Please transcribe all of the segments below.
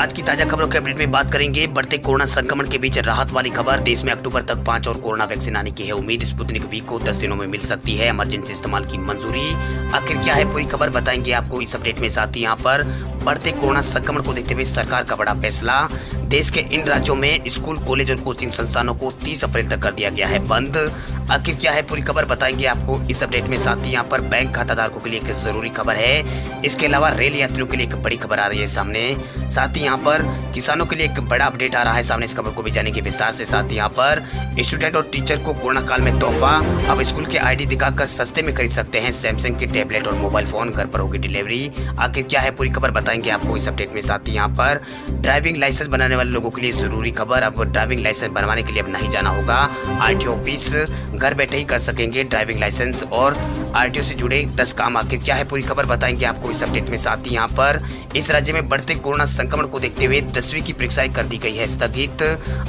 आज की ताजा खबरों के अपडेट में बात करेंगे। बढ़ते कोरोना संक्रमण के बीच राहत वाली खबर। देश में अक्टूबर तक 5 और कोरोना वैक्सीन आने की है उम्मीद। स्पुतनिक वी को 10 दिनों में मिल सकती है इमरजेंसी इस्तेमाल की मंजूरी। आखिर क्या है पूरी खबर बताएंगे आपको इस अपडेट में। साथ ही यहाँ पर बढ़ते कोरोना संक्रमण को देखते हुए सरकार का बड़ा फैसला। देश के इन राज्यों में स्कूल, कॉलेज और कोचिंग संस्थानों को 30 अप्रैल तक कर दिया गया है बंद। आखिर क्या है पूरी खबर बताएंगे आपको इस अपडेट में। साथ ही यहाँ पर बैंक खाताधारकों के लिए एक जरूरी खबर है। इसके अलावा रेल यात्रियों के लिए एक बड़ी खबर आ रही है सामने। साथ ही यहाँ पर किसानों के लिए एक बड़ा अपडेट आ रहा है सामने। इस खबर को भी जानेंगे विस्तार से। साथ ही यहाँ पर स्टूडेंट और टीचर को कोरोना काल में तोहफा। अब स्कूल के आईडी दिखाकर सस्ते में खरीद सकते हैं सैमसंग के टैबलेट और मोबाइल फोन। घर पर होगी डिलीवरी। आखिर क्या है पूरी खबर बताएंगे आपको इस अपडेट में। साथ ही यहाँ पर ड्राइविंग लाइसेंस बनाने वाले लोगों के लिए जरूरी खबर। अब ड्राइविंग लाइसेंस बनवाने के लिए अब नहीं जाना होगा आरटीओ ऑफिस, घर बैठे ही कर सकेंगे ड्राइविंग लाइसेंस और आरटीओ से जुड़े 10 काम। आखिर क्या है पूरी खबर बताएंगे आपको इस अपडेट में। साथ ही यहाँ पर इस राज्य में बढ़ते कोरोना संक्रमण को देखते हुए 10वीं की परीक्षाएं कर दी गई है स्थगित।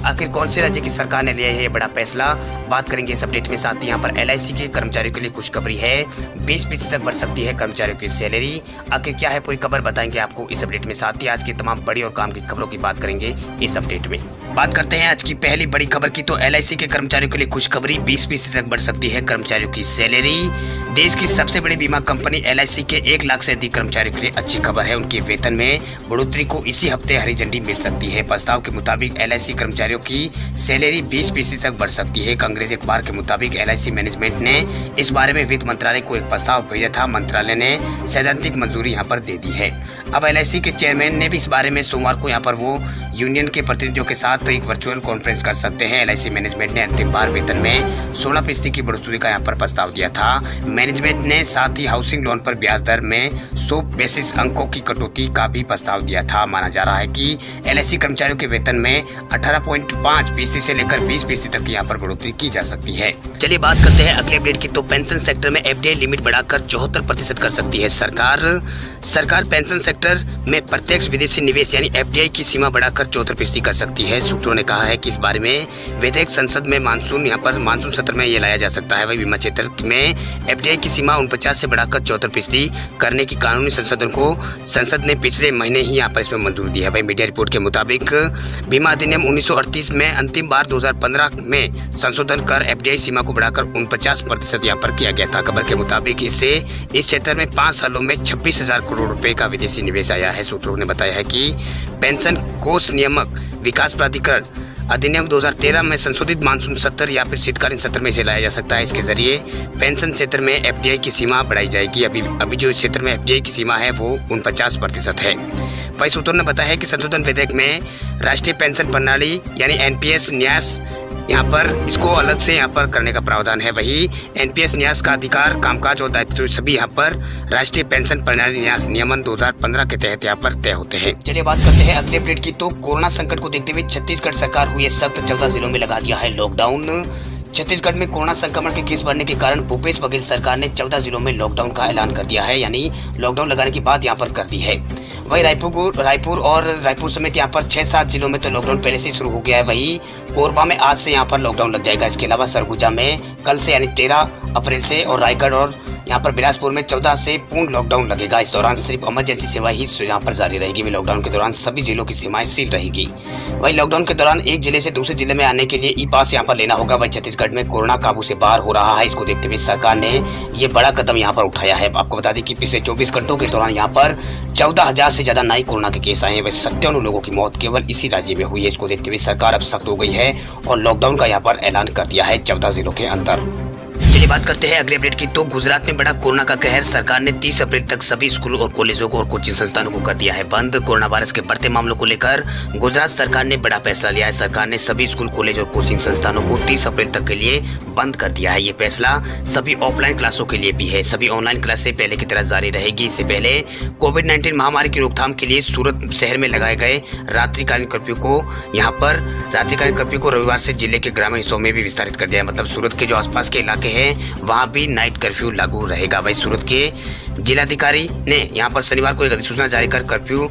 आखिर कौन से राज्य की सरकार ने लिया है ये बड़ा फैसला, बात करेंगे इस अपडेट में। साथ ही यहाँ पर एलआईसी के कर्मचारियों के लिए खुशखबरी है, 20% तक बढ़ सकती है कर्मचारियों की सैलरी। आखिर क्या है पूरी खबर बताएंगे आपको इस अपडेट में। साथ ही आज की तमाम बड़ी और काम की खबरों की बात करेंगे इस अपडेट में। बात करते हैं आज की पहली बड़ी खबर की, तो एलआईसी के कर्मचारियों के लिए खुशखबरी, 20% तक बढ़ सकती है कर्मचारियों की सैलरी। देश की सबसे बड़ी बीमा कंपनी एलआईसी के 1 लाख से अधिक कर्मचारियों के लिए अच्छी खबर है। उनके वेतन में बढ़ोतरी को इसी हफ्ते हरी झंडी मिल सकती है। प्रस्ताव के मुताबिक एलआईसी कर्मचारियों की सैलरी 20% तक बढ़ सकती है। अंग्रेजी अखबार के मुताबिक एलआईसी मैनेजमेंट ने इस बारे में वित्त मंत्रालय को एक प्रस्ताव भेजा था। मंत्रालय ने सैद्धांतिक मंजूरी यहाँ पर दे दी है। अब एलआईसी के चेयरमैन ने भी इस बारे में सोमवार को यहाँ पर वो यूनियन के प्रतिनिधियों के साथ एक वर्चुअल कॉन्फ्रेंस कर सकते हैं। एलआईसी मैनेजमेंट ने अंतिम बार वेतन में 16% की बढ़ोतरी का यहाँ पर प्रस्ताव दिया था। मैनेजमेंट ने साथ ही हाउसिंग लोन पर ब्याज दर में 100 बेसिस अंकों की कटौती का भी प्रस्ताव दिया था। माना जा रहा है कि एलआईसी कर्मचारियों के वेतन में 18.5% से लेकर 20% तक यहाँ पर बढ़ोतरी की जा सकती है। चलिए बात करते हैं अगले अपडेट की, तो पेंशन सेक्टर में एफडीआई लिमिट बढ़ाकर 74% कर सकती है सरकार पेंशन सेक्टर में प्रत्यक्ष विदेशी निवेश यानी एफडीआई की सीमा बढ़ाकर 74% कर सकती है। सूत्रों ने कहा है कि इस बारे में विधेयक संसद में मानसून सत्र में ये लाया जा सकता है। वही बीमा क्षेत्र में एफडीआई की सीमा 49 से बढ़ाकर 74% करने की कानूनी संशोधन को संसद ने पिछले महीने ही यहाँ पर इसमें मंजूरी दी है। वही मीडिया रिपोर्ट के मुताबिक बीमा अधिनियम 1938 में अंतिम बार 2015 में संशोधन कर एफडीआई सीमा को बढ़ाकर 49% यहाँ पर किया गया था। खबर के मुताबिक इससे इस क्षेत्र में 5 सालों में 26,000 करोड़ रुपए का विदेशी निवेश आया है। सूत्रों ने बताया है कि पेंशन कोष नियामक विकास प्राधिकरण अधिनियम 2013 में संशोधित मानसून सत्र या फिर शीतकालीन सत्र में इसे लाया जा सकता है। इसके जरिए पेंशन क्षेत्र में एफडीआई की सीमा बढ़ाई जाएगी। अभी जो इस क्षेत्र में एफडीआई की सीमा है वो 49% है। वही सूत्रों ने बताया है कि संशोधन विधेयक में राष्ट्रीय पेंशन प्रणाली यानी एनपीएस न्यास यहाँ पर इसको अलग से यहाँ पर करने का प्रावधान है। वही एनपीएस न्यास का अधिकार, कामकाज और दायित्व सभी यहाँ पर राष्ट्रीय पेंशन प्रणाली न्यास नियमन 2015 के तहत यहाँ पर तय होते हैं। चलिए बात करते हैं अगले अपडेट की, तो कोरोना संकट को देखते हुए छत्तीसगढ़ सरकार हुई सख्त, 14 जिलों में लगा दिया है लॉकडाउन। छत्तीसगढ़ में कोरोना संक्रमण के केस बढ़ने के कारण भूपेश बघेल सरकार ने 14 जिलों में लॉकडाउन का ऐलान कर दिया है, यानी लॉकडाउन लगाने की बात यहाँ पर कर दी है। वही रायपुर समेत यहाँ पर 6-7 जिलों में तो लॉकडाउन पहले से शुरू हो गया है। वही कोरबा में आज से यहाँ पर लॉकडाउन लग जाएगा। इसके अलावा सरगुजा में कल से यानी 13 अप्रैल से और रायगढ़ और यहाँ पर बिलासपुर में 14 से पूर्ण लॉकडाउन लगेगा। इस दौरान सिर्फ इमरजेंसी सेवा ही यहाँ पर जारी रहेगी। वही लॉकडाउन के दौरान सभी जिलों की सीमाएं सील रहेगी। वही लॉकडाउन के दौरान एक जिले से दूसरे जिले में आने के लिए ई पास यहाँ पर लेना होगा। वही छत्तीसगढ़ में कोरोना काबू से बाहर हो रहा है। इसको देखते हुए सरकार ने ये बड़ा कदम यहाँ पर उठाया है। आपको बता दें कि पिछले 24 घंटों के दौरान यहाँ पर 14,000 से ज्यादा नए कोरोना के केस आए हैं। वह 57 लोगों की मौत केवल इसी राज्य में हुई है। इसको देखते हुए सरकार अब सख्त हो गई है और लॉकडाउन का यहाँ पर ऐलान कर दिया है 14 जिलों के अंदर। चलिए बात करते हैं अगले अपडेट की, तो गुजरात में बड़ा कोरोना का कहर। सरकार ने 30 अप्रैल तक सभी स्कूलों और कॉलेजों को और कोचिंग संस्थानों को कर दिया है बंद। कोरोना वायरस के बढ़ते मामलों को लेकर गुजरात सरकार ने बड़ा फैसला लिया है। सरकार ने सभी स्कूल, कॉलेज और कोचिंग संस्थानों को 30 अप्रैल तक के लिए बंद कर दिया है। ये फैसला सभी ऑफलाइन क्लासों के लिए भी है। सभी ऑनलाइन क्लासें पहले की तरह जारी रहेगी। इससे पहले कोविड-19 महामारी की रोकथाम के लिए सूरत शहर में लगाए गए रात्रिकालीन कर्फ्यू को रविवार से जिले के ग्रामीण हिस्सों में भी विस्तारित कर दिया है। मतलब सूरत के जो आसपास के इलाके हैं वहां भी नाइट कर्फ्यू लागू रहेगा। वही सूरत के जिलाधिकारी ने यहाँ पर शनिवार को एक अधिसूचना जारी कर कर्फ्यू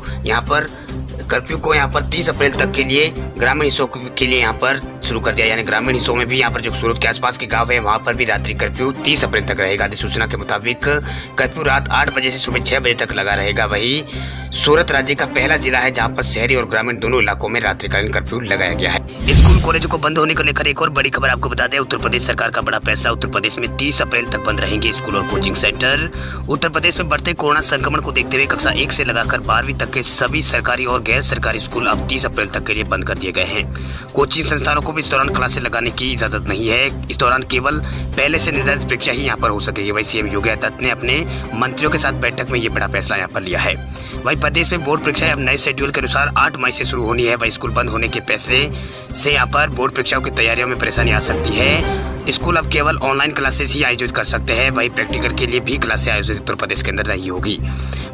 को यहाँ पर 30 अप्रैल तक के लिए ग्रामीण हिस्सों के लिए यहाँ पर शुरू कर दिया। यानी ग्रामीण हिस्सों में भी यहाँ पर जो सूरत के आसपास के गांव है वहां पर भी रात्रि कर्फ्यू 30 अप्रैल तक रहेगा। अधिसूचना के मुताबिक कर्फ्यू रात 8 बजे से सुबह 6 बजे तक लगा रहेगा। वही सूरत राज्य का पहला जिला है जहां पर शहरी और ग्रामीण दोनों इलाकों में रात्रिकालीन कर्फ्यू लगाया गया है। स्कूल कॉलेजों को बंद होने को लेकर एक और बड़ी खबर आपको बता दें। उत्तर प्रदेश सरकार का बड़ा फैसला। उत्तर प्रदेश में 30 अप्रैल तक बंद रहेंगे स्कूल और कोचिंग सेंटर। उत्तर प्रदेश में बढ़ते कोरोना संक्रमण को देखते हुए कक्षा 1 से लगाकर 12वीं तक के सभी सरकारी और गैर सरकारी स्कूल अब 30 अप्रैल तक के लिए बंद कर दिए गए हैं। कोचिंग संस्थानों को भी इस दौरान क्लासेस लगाने की इजाजत नहीं है। इस दौरान केवल पहले से निर्धारित परीक्षा ही यहाँ पर हो सकेगी। वही सीएम योगी आदित्यनाथ ने अपने मंत्रियों के साथ बैठक में ये बड़ा फैसला यहाँ पर लिया है। वही प्रदेश में बोर्ड परीक्षाएं अब नए शेड्यूल के अनुसार 8 मई से शुरू होनी है। वही स्कूल बंद होने के फैसले से यहाँ पर बोर्ड परीक्षाओं की तैयारियों में परेशानी आ सकती है। स्कूल अब केवल ऑनलाइन क्लासेस ही आयोजित कर सकते हैं। वही प्रैक्टिकल के लिए भी क्लासेस आयोजित उत्तर प्रदेश के अंदर नहीं होगी।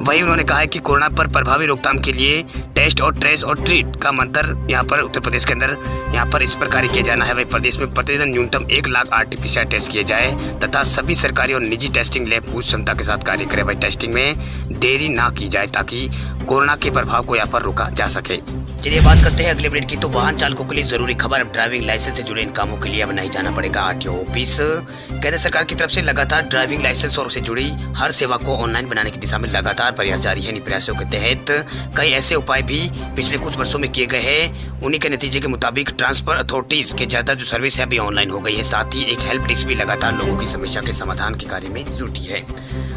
वही उन्होंने कहा है कि कोरोना पर प्रभावी रोकथाम के लिए टेस्ट और ट्रेस और ट्रीट का मंत्र यहाँ पर उत्तर प्रदेश के अंदर यहाँ पर इस प्रकार किया जाना है। वही प्रदेश में प्रतिदिन न्यूनतम 1 लाख RT-PCR टेस्ट किए जाए तथा सभी सरकारी और निजी टेस्टिंग लैब पूरी क्षमता के साथ कार्य करे। वही टेस्टिंग में देरी ना की जाए ताकि कोरोना के प्रभाव को यहाँ पर रोका जा सके। चलिए बात करते हैं अगले अपडेट की। तो वाहन चालकों के लिए जरूरी खबर। अब ड्राइविंग लाइसेंस से जुड़े इन कामों के लिए अब नहीं जाना पड़ेगा RTO ऑफिस। केंद्र सरकार की तरफ से लगातार ड्राइविंग लाइसेंस और उससे जुड़ी हर सेवा को ऑनलाइन बनाने की दिशा में लगातार प्रयास जारी है। इन प्रयासों के तहत कई ऐसे उपाय भी पिछले कुछ वर्षों में किए गए हैं। उन्हीं के नतीजे के मुताबिक ट्रांसपोर्ट अथॉरिटीज के ज्यादा जो सर्विस है अभी ऑनलाइन हो गई है। साथ ही एक हेल्प डेस्क भी लगातार लोगों की समस्या के समाधान के कार्य में जुटी है।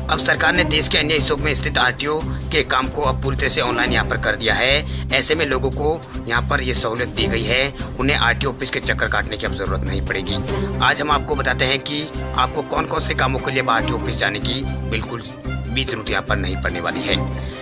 अब सरकार ने देश के अन्य हिस्सों में स्थित RTO के काम को अब पूरी तरह से ऑनलाइन यहाँ पर कर दिया है। ऐसे में लोगों को यहाँ पर ये सहूलियत दी गई है। उन्हें RTO ऑफिस के चक्कर काटने की अब जरूरत नहीं पड़ेगी। आज हम आपको बताते हैं कि आपको कौन कौन से कामों के लिए RTO ऑफिस जाने की बिल्कुल भी जरूरत यहाँ पर नहीं पड़ने वाली है।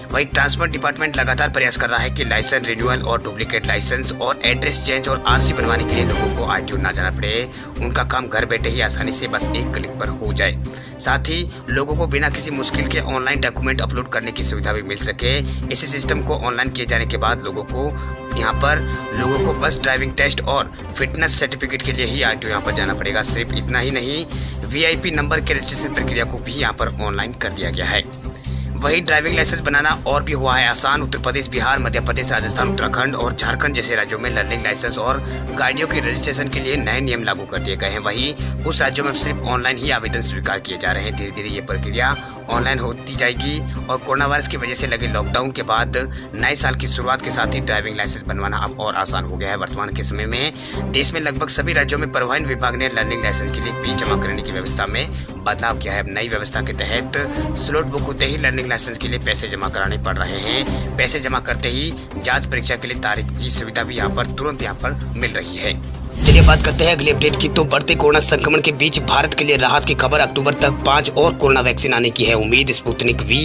वही ट्रांसपोर्ट डिपार्टमेंट लगातार प्रयास कर रहा है कि लाइसेंस रिन्यूअल और डुप्लीकेट लाइसेंस और एड्रेस चेंज और RC बनवाने के लिए लोगों को RTO ना जाना पड़े। उनका काम घर बैठे ही आसानी से बस एक क्लिक पर हो जाए। साथ ही लोगों को बिना किसी मुश्किल के ऑनलाइन डॉक्यूमेंट अपलोड करने की सुविधा भी मिल सके। इसी सिस्टम को ऑनलाइन किए जाने के बाद लोगों को बस ड्राइविंग टेस्ट और फिटनेस सर्टिफिकेट के लिए ही RTO यहाँ पर जाना पड़ेगा। सिर्फ इतना ही नहीं, VIP नंबर के रजिस्ट्रेशन प्रक्रिया को भी यहाँ पर ऑनलाइन कर दिया गया है। वही ड्राइविंग लाइसेंस बनाना और भी हुआ है आसान। उत्तर प्रदेश, बिहार, मध्य प्रदेश, राजस्थान, उत्तराखंड और झारखंड जैसे राज्यों में लर्निंग लाइसेंस और गाड़ियों की रजिस्ट्रेशन के लिए नए नियम लागू कर दिए गए हैं। वही कुछ राज्यों में सिर्फ ऑनलाइन ही आवेदन स्वीकार किए जा रहे हैं। धीरे धीरे ये प्रक्रिया ऑनलाइन होती जाएगी और कोरोना वायरस की वजह से लगे लॉकडाउन के बाद नए साल की शुरुआत के साथ ही ड्राइविंग लाइसेंस बनवाना अब और आसान हो गया है। वर्तमान के समय में देश में लगभग सभी राज्यों में परिवहन विभाग ने लर्निंग लाइसेंस के लिए फीस जमा करने की व्यवस्था में बदलाव किया है। नई व्यवस्था के तहत स्लॉट बुक होते ही लर्निंग लाइसेंस के लिए पैसे जमा कराने पड़ रहे हैं। पैसे जमा करते ही जांच परीक्षा के लिए तारीख की सुविधा भी यहाँ पर तुरंत यहाँ पर मिल रही है। चलिए बात करते हैं अगले अपडेट की। तो बढ़ते कोरोना संक्रमण के बीच भारत के लिए राहत की खबर। अक्टूबर तक 5 और कोरोना वैक्सीन आने की है उम्मीद। स्पुतनिक V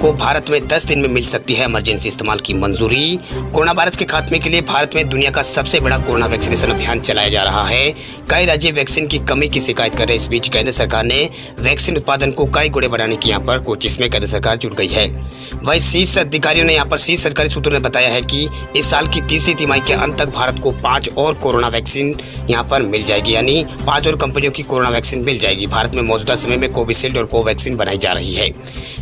को भारत में 10 दिन में मिल सकती है इमरजेंसी इस्तेमाल की मंजूरी। कोरोना वायरस के खात्मे के लिए भारत में दुनिया का सबसे बड़ा कोरोना वैक्सीनेशन अभियान चलाया जा रहा है। कई राज्य वैक्सीन की कमी की शिकायत कर रहे हैं। इस बीच केंद्र सरकार ने वैक्सीन उत्पादन को कई गुणे बढ़ाने की यहाँ पर कोशिश में केंद्र सरकार जुट गई है। वही शीर्ष अधिकारियों ने यहाँ पर शीर्ष सरकारी सूत्रों ने बताया है कि इस साल की तीसरी तिमाही के अंत तक भारत को 5 और कोरोना वैक्सीन यहाँ पर मिल जाएगी। यानी 5 और कंपनियों की कोरोना वैक्सीन मिल जाएगी। भारत में मौजूदा समय में कोविशील्ड और कोवैक्सीन बनाई जा रही है।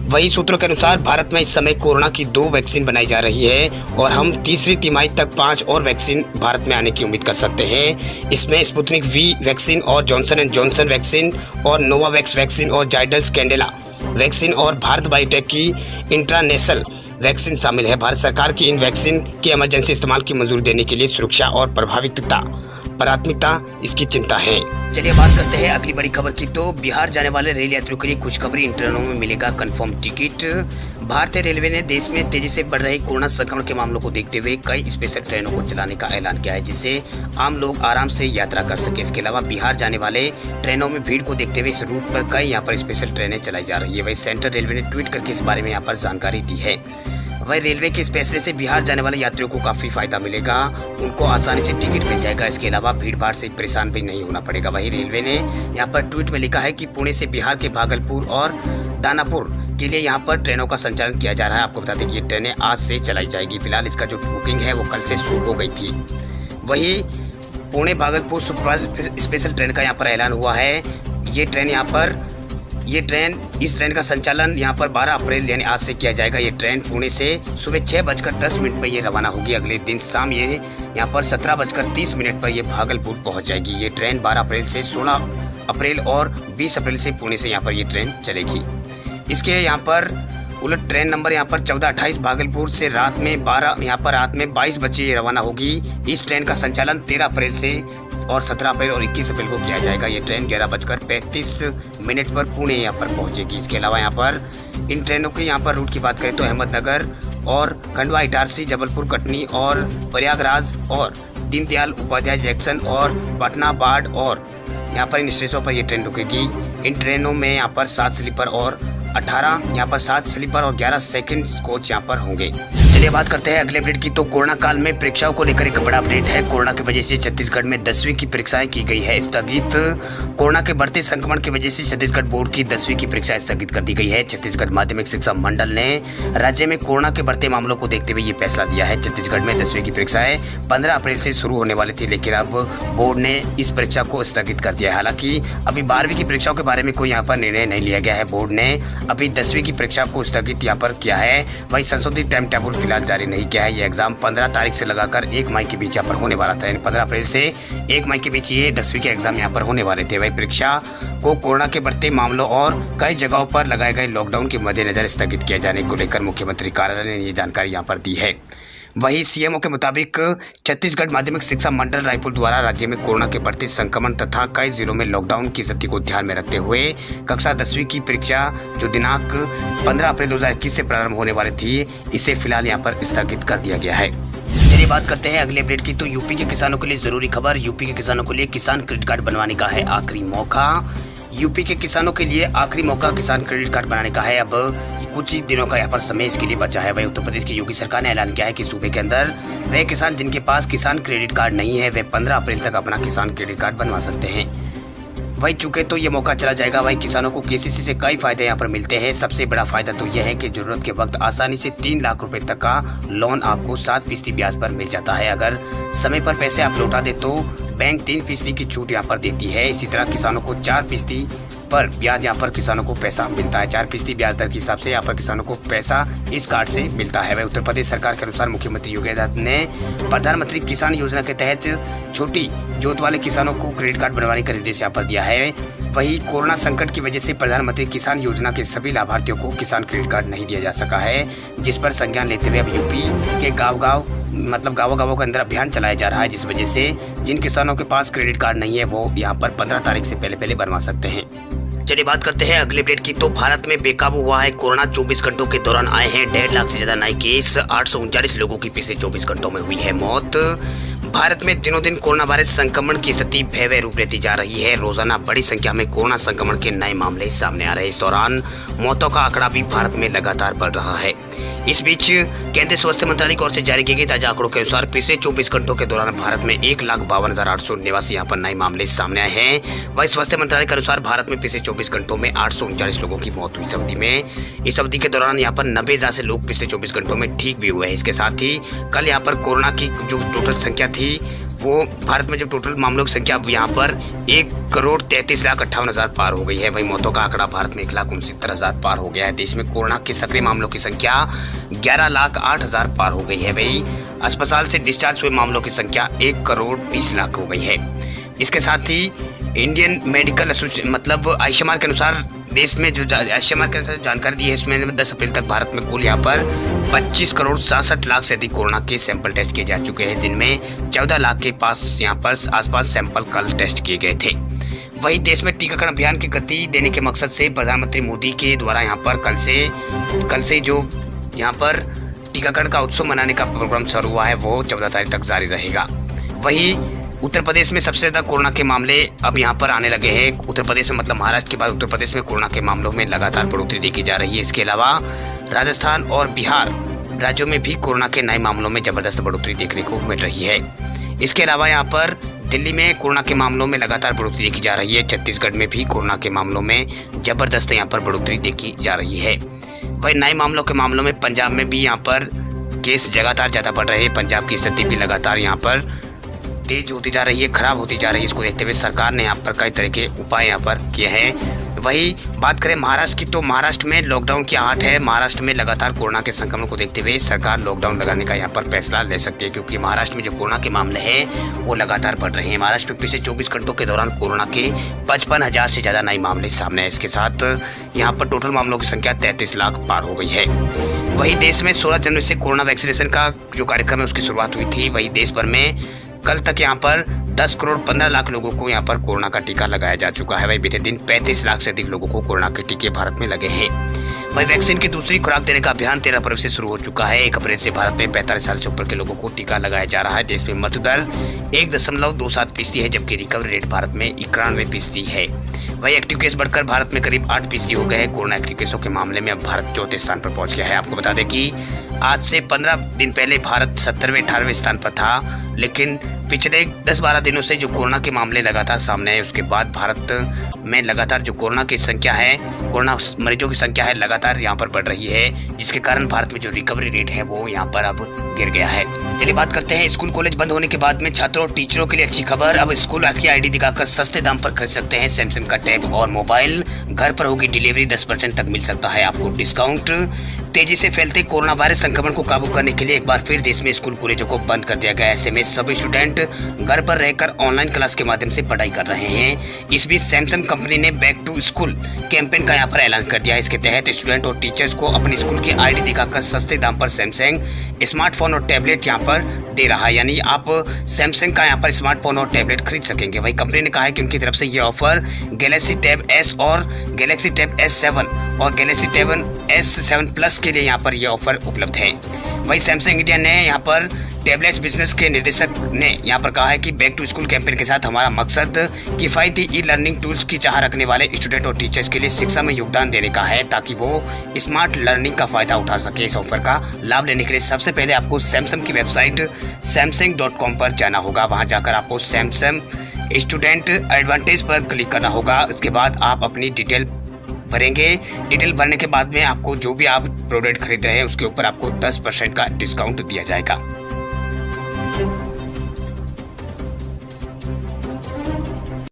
वही सूत्रों के अनुसार भारत में इस समय कोरोना की 2 वैक्सीन बनाई जा रही है और हम तीसरी तिमाही तक 5 और वैक्सीन भारत में आने की उम्मीद कर सकते हैं। इसमें स्पुतनिक V वैक्सीन और जॉनसन एंड जॉनसन वैक्सीन और नोवावैक्स वैक्सीन और जाइडस कैडिला वैक्सीन और भारत बायोटेक की इंट्रानेशनल वैक्सीन शामिल है। भारत सरकार की इन वैक्सीन के इमरजेंसी इस्तेमाल की मंजूरी देने के लिए सुरक्षा और प्रभाविता प्राथमिकता इसकी चिंता है। चलिए बात करते हैं अगली बड़ी खबर की। तो बिहार जाने वाले रेल यात्रियों के लिए खुशखबरी, इन ट्रेनों में मिलेगा कंफर्म टिकट। भारतीय रेलवे ने देश में तेजी से बढ़ रहे कोरोना संक्रमण के मामलों को देखते हुए कई स्पेशल ट्रेनों को चलाने का ऐलान किया है, जिससे आम लोग आराम से यात्रा कर सके। इसके अलावा बिहार जाने वाले ट्रेनों में भीड़ को देखते हुए इस रूट पर कई यहाँ पर स्पेशल ट्रेनें चलाई जा रही है। वही सेंट्रल रेलवे ने ट्वीट करके इस बारे में यहाँ पर जानकारी दी है। वही रेलवे के इस फैसले से बिहार जाने वाले यात्रियों को काफी फायदा मिलेगा। उनको आसानी से टिकट मिल जाएगा। इसके अलावा भीड़ भाड़ से परेशान भी नहीं होना पड़ेगा। वही रेलवे ने यहाँ पर ट्वीट में लिखा है कि पुणे से बिहार के भागलपुर और दानापुर के लिए यहाँ पर ट्रेनों का संचालन किया जा रहा है। आपको बता दें कि ये ट्रेनें आज से चलाई जाएगी। फिलहाल इसका जो बुकिंग है वो कल से शुरू हो गई थी। वही Pune Bhagalpur superfast special train का यहाँ पर ऐलान हुआ है। ये ट्रेन यहाँ पर इस ट्रेन का संचालन यहाँ पर 12 अप्रैल यानी आज से किया जाएगा। ये ट्रेन पुणे से सुबह 6:10 पर ये रवाना होगी। अगले दिन शाम ये यहाँ पर 17:30 पर ये भागलपुर पहुँच जाएगी। ये ट्रेन 12 अप्रैल से 16 अप्रैल और 20 अप्रैल से पुणे से यहाँ पर ये ट्रेन चलेगी। इसके यहाँ पर उलट ट्रेन नंबर यहाँ पर 1428 भागलपुर से रात में 22 बजे ये रवाना होगी। इस ट्रेन का संचालन 13 अप्रैल से और 17 अप्रैल और 21 अप्रैल को किया जाएगा। ये ट्रेन 11:35 पर पुणे यहाँ पर पहुंचेगी। इसके अलावा यहाँ पर इन ट्रेनों के यहाँ पर रूट की बात करें तो अहमदनगर और खंडवा, इटारसी, जबलपुर, कटनी और प्रयागराज और दीनदयाल उपाध्याय जंक्शन और पटना, बाढ़ और यहाँ पर इन स्टेशनों पर ये ट्रेन रुकेगी। इन ट्रेनों में यहाँ पर 7 स्लीपर और 7 स्लीपर और 11 सेकंड कोच यहाँ पर होंगे। चलिए बात करते हैं अगले अपडेट की। तो कोरोना काल में परीक्षाओं को लेकर एक बड़ा अपडेट है। कोरोना की वजह से छत्तीसगढ़ में 10वीं की परीक्षाएं की गई है स्थगित। कोरोना के बढ़ते संक्रमण की वजह से छत्तीसगढ़ बोर्ड की 10वीं की परीक्षा स्थगित कर दी गई है। छत्तीसगढ़ माध्यमिक शिक्षा मंडल ने राज्य में कोरोना के बढ़ते मामलों को देखते हुए ये फैसला दिया है। छत्तीसगढ़ में 10वीं की परीक्षाएं 15 अप्रैल से शुरू होने वाली थी, लेकिन अब बोर्ड ने इस परीक्षा को स्थगित कर दिया है। हालांकि अभी 12वीं की परीक्षाओं के बारे में कोई यहाँ पर निर्णय नहीं लिया गया है। बोर्ड ने अभी 10वीं की परीक्षा को स्थगित यहाँ पर किया है। वही संशोधित टाइम टेबल फिलहाल जारी नहीं किया है। ये एग्जाम 15 तारीख से लगाकर 1 मई के बीच यहाँ पर होने वाला था। यानी 15 अप्रैल से 1 मई के बीच ये 10वीं के एग्जाम यहाँ पर होने वाले थे। वही परीक्षा को कोरोना के बढ़ते मामलों और कई जगहों पर लगाए गए लॉकडाउन के मद्देनजर स्थगित किए जाने को लेकर मुख्यमंत्री कार्यालय ने ये जानकारी यहाँ पर दी है। वहीं सीएमओ के मुताबिक छत्तीसगढ़ माध्यमिक शिक्षा मंडल रायपुर द्वारा राज्य में कोरोना के बढ़ते संक्रमण तथा कई जिलों में लॉकडाउन की स्थिति को ध्यान में रखते हुए कक्षा 10वीं की परीक्षा जो दिनांक 15 अप्रैल 2021 से प्रारंभ होने वाली थी, इसे फिलहाल यहाँ पर स्थगित कर दिया गया है। चलिए बात करते हैं अगले अपडेट की। तो यूपी के किसानों के लिए जरूरी खबर। यूपी के किसानों के लिए किसान क्रेडिट कार्ड बनवाने का है आखिरी मौका। यूपी के किसानों के लिए आखिरी मौका किसान क्रेडिट कार्ड बनाने का है। अब कुछ ही दिनों का यहाँ पर समय इसके लिए बचा है। वही उत्तर प्रदेश की योगी सरकार ने ऐलान किया है कि सूबे के अंदर वे किसान जिनके पास किसान क्रेडिट कार्ड नहीं है वे 15 अप्रैल तक अपना किसान क्रेडिट कार्ड बनवा सकते हैं। वही चूंकि तो ये मौका चला जाएगा। वही किसानों को केसीसी से कई फायदे यहाँ पर मिलते हैं। सबसे बड़ा फायदा तो यह है कि जरूरत के वक्त आसानी से 3 लाख रुपए तक का लोन आपको 7% ब्याज पर मिल जाता है। अगर समय पर पैसे आप लौटा दे तो बैंक 3% की छूट यहाँ पर देती है। इसी तरह किसानों को 4% पर ब्याज यहाँ पर किसानों को पैसा मिलता है। 4% ब्याज दर के हिसाब से यहाँ पर किसानों को पैसा इस कार्ड से मिलता है। वह उत्तर प्रदेश सरकार के अनुसार मुख्यमंत्री योगी आदित्यनाथ ने प्रधानमंत्री किसान योजना के तहत छोटी जोत वाले किसानों को क्रेडिट कार्ड बनवाने का निर्देश यहाँ पर दिया है। वही कोरोना संकट की वजह से प्रधानमंत्री किसान योजना के सभी लाभार्थियों को किसान क्रेडिट कार्ड नहीं दिया जा सका है, जिस पर संज्ञान लेते हुए अब यूपी के गाँव-गाँवों के अंदर अभियान चलाया जा रहा है, जिस वजह से जिन किसानों के पास क्रेडिट कार्ड नहीं है वो यहाँ पर 15 तारीख से पहले बनवा सकते हैं। चलिए बात करते हैं अगले अपडेट की। तो भारत में बेकाबू हुआ है कोरोना। 24 घंटों के दौरान आए हैं 1.5 लाख से ज्यादा नए केस। 839 लोगों की पिछले 24 घंटों में हुई है मौत। भारत में दिनों दिन कोरोना वायरस संक्रमण की स्थिति भयावह रूप लेती जा रही है। रोजाना बड़ी संख्या में कोरोना संक्रमण के नए मामले सामने आ रहे हैं। इस दौरान मौतों का आंकड़ा भी भारत में लगातार बढ़ रहा है। इस बीच केंद्रीय स्वास्थ्य मंत्रालय की ओर से जारी किए गए ताजा आंकड़ों के अनुसार पिछले 24 घंटों के दौरान भारत में 1,52,889 यहाँ पर नए मामले सामने आए हैं। वही स्वास्थ्य मंत्रालय के अनुसार भारत में पिछले 24 घंटों में 839 लोगों की मौत हुई। इस अवधि के दौरान यहाँ पर 90,000 से लोग पिछले 24 घंटों में ठीक भी हुए हैं। इसके साथ ही कल यहाँ पर कोरोना की जो टोटल संख्या थी वो भारत में जो टोटल मामलों की संख्या यहाँ पर 1,33,58,000 पार हो गई है। वही मौतों का आंकड़ा भारत में 1,69,000 पार हो गया है। देश में कोरोना के सक्रिय मामलों की संख्या 11,08,000 पार हो गई है। वही अस्पताल से डिस्चार्ज हुए मामलों की संख्या 1,20,00,000 हो गई है। इसके साथ ही इंडियन मेडिकल एसोसिएशन आयुष्मान के अनुसार देश में जो आयुष्मान के अनुसार जानकारी दी है, इसमें 10 अप्रैल तक भारत में कुल यहाँ पर 25,67,00,000 से अधिक कोरोना के सैंपल टेस्ट किए जा चुके हैं, जिनमें 14 लाख के पास यहाँ पर आसपास सैंपल कल टेस्ट किए गए थे। वही देश में टीकाकरण अभियान की गति देने के मकसद से प्रधानमंत्री मोदी के द्वारा यहाँ पर कल से जो यहाँ पर टीकाकरण का उत्सव मनाने का प्रोग्राम शुरू हुआ है वो 14 तारीख तक जारी रहेगा। वही उत्तर प्रदेश में सबसे ज्यादा कोरोना के मामले अब यहाँ पर आने लगे हैं। उत्तर प्रदेश में महाराष्ट्र के बाद उत्तर प्रदेश में कोरोना के मामलों में लगातार बढ़ोतरी देखी जा रही है। इसके अलावा राजस्थान और बिहार राज्यों में भी कोरोना के नए मामलों में जबरदस्त बढ़ोतरी देखने को मिल रही है। इसके अलावा यहाँ पर दिल्ली में कोरोना के मामलों में लगातार बढ़ोतरी देखी जा रही है। छत्तीसगढ़ में भी कोरोना के मामलों में जबरदस्त यहाँ पर बढ़ोतरी देखी जा रही है। वही नए मामलों में पंजाब में भी यहाँ पर केस लगातार ज्यादा बढ़ रहे हैं। पंजाब की स्थिति भी लगातार यहाँ पर तेज होती जा रही है, खराब होती जा रही है। इसको देखते हुए सरकार ने यहाँ पर कई तरह के उपाय यहाँ पर किए हैं। वही बात करें महाराष्ट्र की, तो महाराष्ट्र में लॉकडाउन की आहट है। महाराष्ट्र में लगातार कोरोना के संक्रमण को देखते हुए सरकार लॉकडाउन लगाने का यहाँ पर फैसला ले सकती है, क्योंकि महाराष्ट्र में जो कोरोना के मामले हैं वो लगातार बढ़ रहे हैं। महाराष्ट्र में पिछले 24 घंटों के दौरान कोरोना के 55,000 से ज्यादा नए मामले सामने आए। इसके साथ यहाँ पर टोटल मामलों की संख्या 33 लाख पार हो गई है। वही देश में 16 जनवरी से कोरोना वैक्सीनेशन का जो कार्यक्रम है उसकी शुरुआत हुई थी। वही देश भर में कल तक यहाँ पर 10 करोड़ 15 लाख लोगों को यहाँ पर कोरोना का टीका लगाया जा चुका है। वही बीते दिन 35 लाख से अधिक लोगों को कोरोना के टीके भारत में लगे हैं। वही वैक्सीन की दूसरी खुराक देने का अभियान 13 अप्रैल से शुरू हो चुका है। 1 अप्रैल से भारत में 45 साल से ऊपर के लोगों को टीका लगाया जा रहा है। देश में मृत्यु दर 1.27% है, जबकि रिकवरी रेट भारत में 91% है। वही एक्टिव केस बढ़कर भारत में करीब 8% हो गए हैं। कोरोना एक्टिव केसों के मामले में अब भारत चौथे स्थान पर पहुंच गया है। आपको बता दें कि आज से 15 दिन पहले भारत 17वें-18वें स्थान पर था, लेकिन पिछले 10-12 दिनों से जो कोरोना के मामले लगातार सामने आए, उसके बाद भारत में लगातार जो कोरोना की संख्या है, कोरोना मरीजों की संख्या है, लगातार यहाँ पर बढ़ रही है, जिसके कारण भारत में जो रिकवरी रेट है वो यहाँ पर अब गिर गया है। चलिए बात करते हैं स्कूल कॉलेज बंद होने के बाद में छात्रों और टीचरों के लिए अच्छी खबर। अब स्कूल की आईडी दिखाकर सस्ते दाम पर खरीद सकते हैं सैमसंग का टैब और मोबाइल। घर पर होगी डिलीवरी, 10% तक मिल सकता है आपको डिस्काउंट। तेजी से फैलते कोरोना वायरस संक्रमण को काबू करने के लिए एक बार फिर देश में स्कूल कॉलेजों को बंद कर दिया गया है। ऐसे में सभी स्टूडेंट घर पर रहकर ऑनलाइन क्लास के माध्यम से पढ़ाई कर रहे हैं। इस बीच सैमसंग कंपनी ने बैक टू स्कूल कैंपेन का यहाँ पर ऐलान कर दिया है। इसके तहत स्टूडेंट और टीचर्स को अपनी स्कूल की आईडी दिखाकर सस्ते दाम पर सैमसंग स्मार्टफोन और टैबलेट यहाँ पर दे रहा है, यानी आप सैमसंग का यहाँ पर स्मार्टफोन और टैबलेट खरीद सकेंगे। वही कंपनी ने कहा है कि उनकी तरफ से ये ऑफर गैलेक्सी टैब S और गैलेक्सी टैब S7 और गैलेक्सी टैब S7 प्लस के लिए यहाँ पर यह ऑफर उपलब्ध है। वही सैमसंग इंडिया ने यहाँ पर टैबलेट्स बिजनेस के निर्देशक ने यहाँ पर कहा है कि बैक टू स्कूल कैंपेन के साथ हमारा मकसद किफायती ई लर्निंग टूल्स की चाह रखने वाले स्टूडेंट और टीचर्स के लिए शिक्षा में योगदान देने का है, ताकि वो स्मार्ट लर्निंग का फायदा उठा सके। इस ऑफर का लाभ लेने के लिए सबसे पहले आपको सैमसंग की वेबसाइट samsung.com पर जाना होगा। वहां जाकर आपको सैमसंग स्टूडेंट एडवांटेज पर क्लिक करना होगा। उसके बाद आप अपनी डिटेल भरेंगे। डिटेल भरने के बाद में आपको जो भी आप प्रोडक्ट खरीद रहे हैं उसके ऊपर आपको 10% का डिस्काउंट दिया जाएगा।